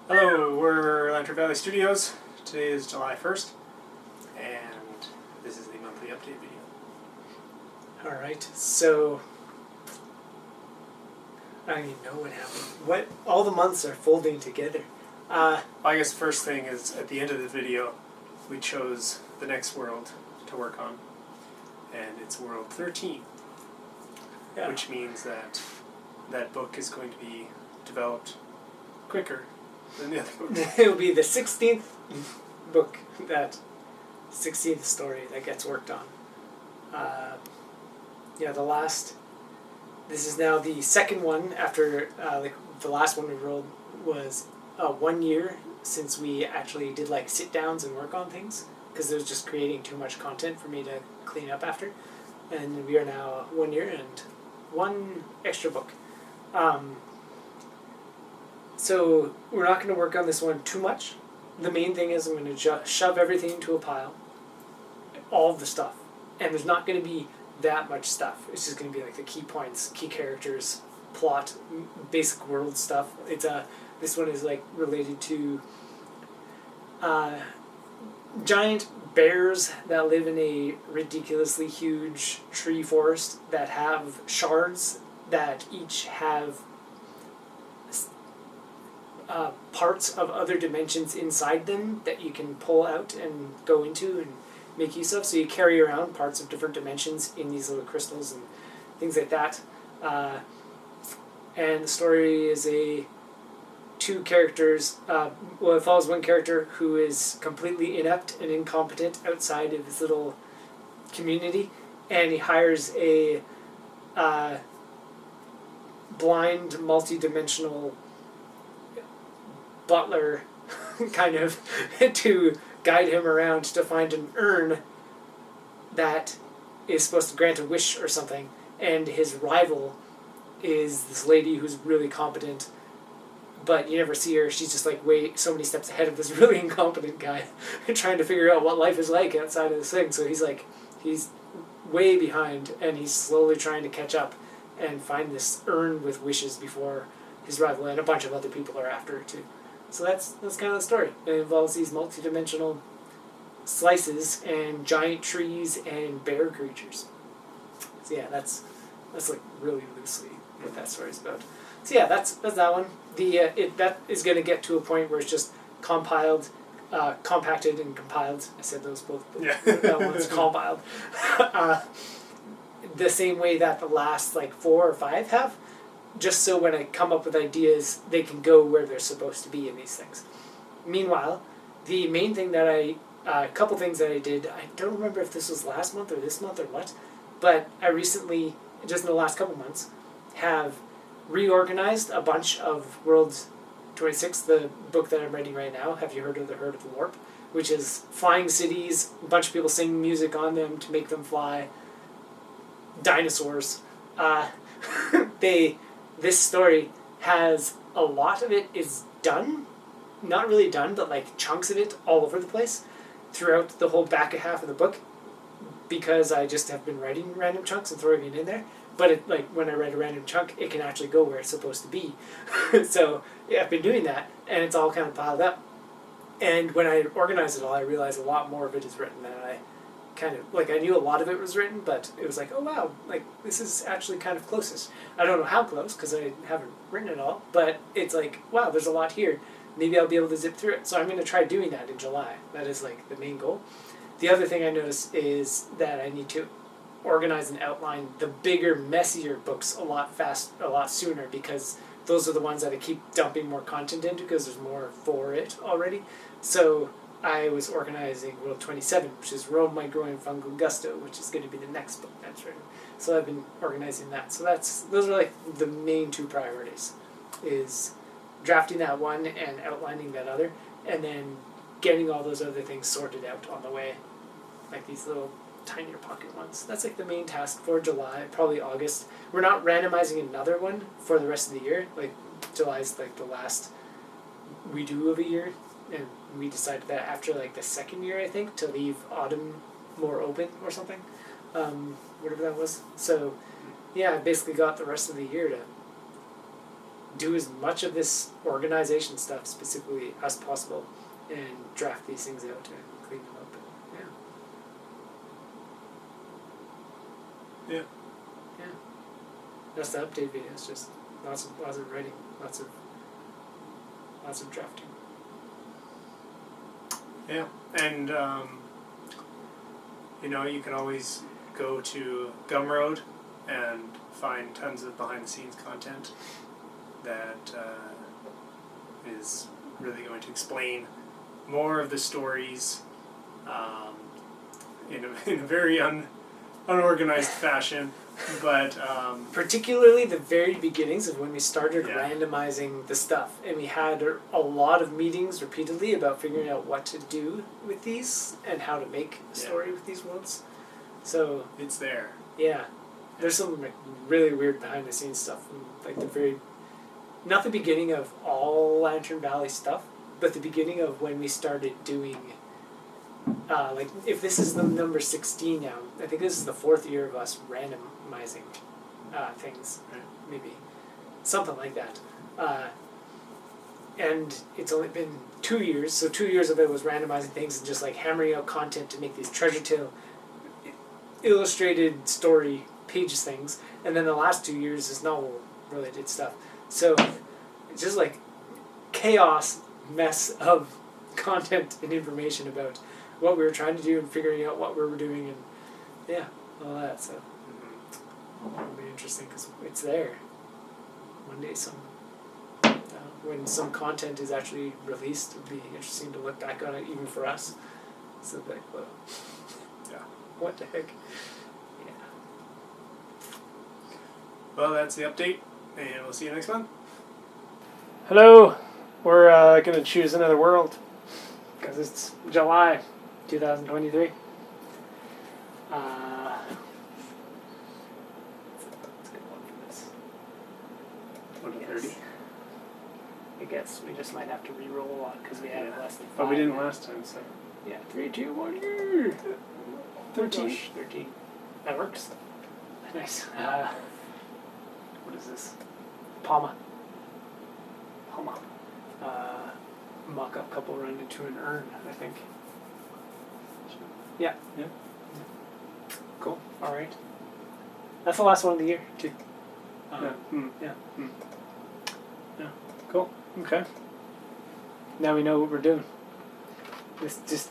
Hello, we're Lantern Valley Studios. Today is July 1st, and this is the monthly update video. Alright, so I don't even know what happened. All the months are folding together. I guess the first thing is, at the end of the video, we chose the next world to work on, and it's World 13, which means that that book is going to be developed quicker than the other books. It will be the 16th book, that 16th story that gets worked on. This is now the second one after the last one we rolled was 1 year since we actually did sit downs and work on things, because it was just creating too much content for me to clean up after. And we are now 1 year and one extra book. So we're not going to work on this one too much. The main thing is I'm going to shove everything into a pile, all of the stuff, and there's not going to be that much stuff. It's just going to be the key points, key characters, plot, basic world stuff. This one is related to giant bears that live in a ridiculously huge tree forest that have shards that each have parts of other dimensions inside them that you can pull out and go into and make use of. So you carry around parts of different dimensions in these little crystals and things like that. And the story is two characters. It follows one character who is completely inept and incompetent outside of his little community, and he hires a blind, multi-dimensional butler kind of to guide him around to find an urn that is supposed to grant a wish or something. And his rival is this lady who's really competent, but you never see her. She's just way so many steps ahead of this really incompetent guy trying to figure out what life is like outside of this thing. So he's way behind, and he's slowly trying to catch up and find this urn with wishes before his rival and a bunch of other people are after it too. So that's kind of the story. It involves these multi-dimensional slices and giant trees and bear creatures. So yeah, that's really loosely what that story's about. So yeah, that's that one. That is going to get to a point where it's just compiled, compacted and compiled. I said those both. Yeah. That one's compiled. The same way that the last 4 or 5 have. Just so when I come up with ideas, they can go where they're supposed to be in these things. Meanwhile, the main thing that a couple things that I did, I don't remember if this was last month or this month or what, but I recently, just in the last couple months, have reorganized a bunch of World 26, the book that I'm writing right now. Have you heard of the Herd of the Warp? Which is flying cities, a bunch of people singing music on them to make them fly, dinosaurs. This story has a lot of it is done, not really done, but chunks of it all over the place throughout the whole back half of the book, because I just have been writing random chunks and throwing it in there. But when I write a random chunk, it can actually go where it's supposed to be. So yeah, I've been doing that, and it's all kind of piled up. And when I organize it all, I realize a lot more of it is written than I kind of, I knew a lot of it was written, but it was oh wow, this is actually kind of closest. I don't know how close, because I haven't written it all, but it's wow, there's a lot here. Maybe I'll be able to zip through it. So I'm going to try doing that in July. That is the main goal. The other thing I noticed is that I need to organize and outline the bigger, messier books a lot sooner, because those are the ones that I keep dumping more content into, because there's more for it already. So I was organizing World 27, which is Rome, My Growing Fungal Gusto, which is going to be the next book that's written. So I've been organizing that. So those are the main 2 priorities, is drafting that one and outlining that other, and then getting all those other things sorted out on the way, these little tinier pocket ones. That's the main task for July, probably August. We're not randomizing another one for the rest of the year. July's the last we do of a year, and we decided that after the second year, I think, to leave autumn more open or something, whatever that was. So yeah, I basically got the rest of the year to do as much of this organization stuff specifically as possible and draft these things out and clean them up. Yeah. That's the update video. It's just lots of writing, lots of drafting. Yeah, and you can always go to Gumroad and find tons of behind-the-scenes content that is really going to explain more of the stories in a very unorganized fashion, but particularly the very beginnings of when we started Yeah. randomizing the stuff, and we had a lot of meetings repeatedly about figuring out what to do with these and how to make a story with these worlds. So it's there. yeah, there's some like really weird behind the scenes stuff from like not the beginning of all Lantern Valley stuff, but the beginning of when we started doing like if this is the number 16 now, I think this is the 4th year of us randomizing things, Right. maybe something like that. And it's only been 2 years, so 2 years of it was randomizing things and just like hammering out content to make these treasure tale illustrated story pages things, and then the last 2 years is novel related stuff. So it's just like chaos mess of content and information about what we were trying to do and figuring out what we were doing and all that. So it'll be interesting because it's there. One day when some content is actually released, it'll be interesting to look back on it even for us. So like, well, Yeah. what the heck? Yeah. Well, that's the update, and we'll see you next month. Hello, we're going to choose another world because it's July 2023. Let's get one for this. 1:30. I guess we just might have to re-roll a lot because we had less than 5. But we didn't last time, so. Yeah, 3, 2, 1. 13. 13. That works. Nice. What is this? Palma. Mock-up couple run into an urn, I think. Yeah. Yeah. Cool. All right. That's the last one of the year, too. Yeah. Cool. Okay. Now we know what we're doing. This just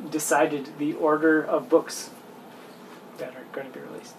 decided the order of books that are going to be released.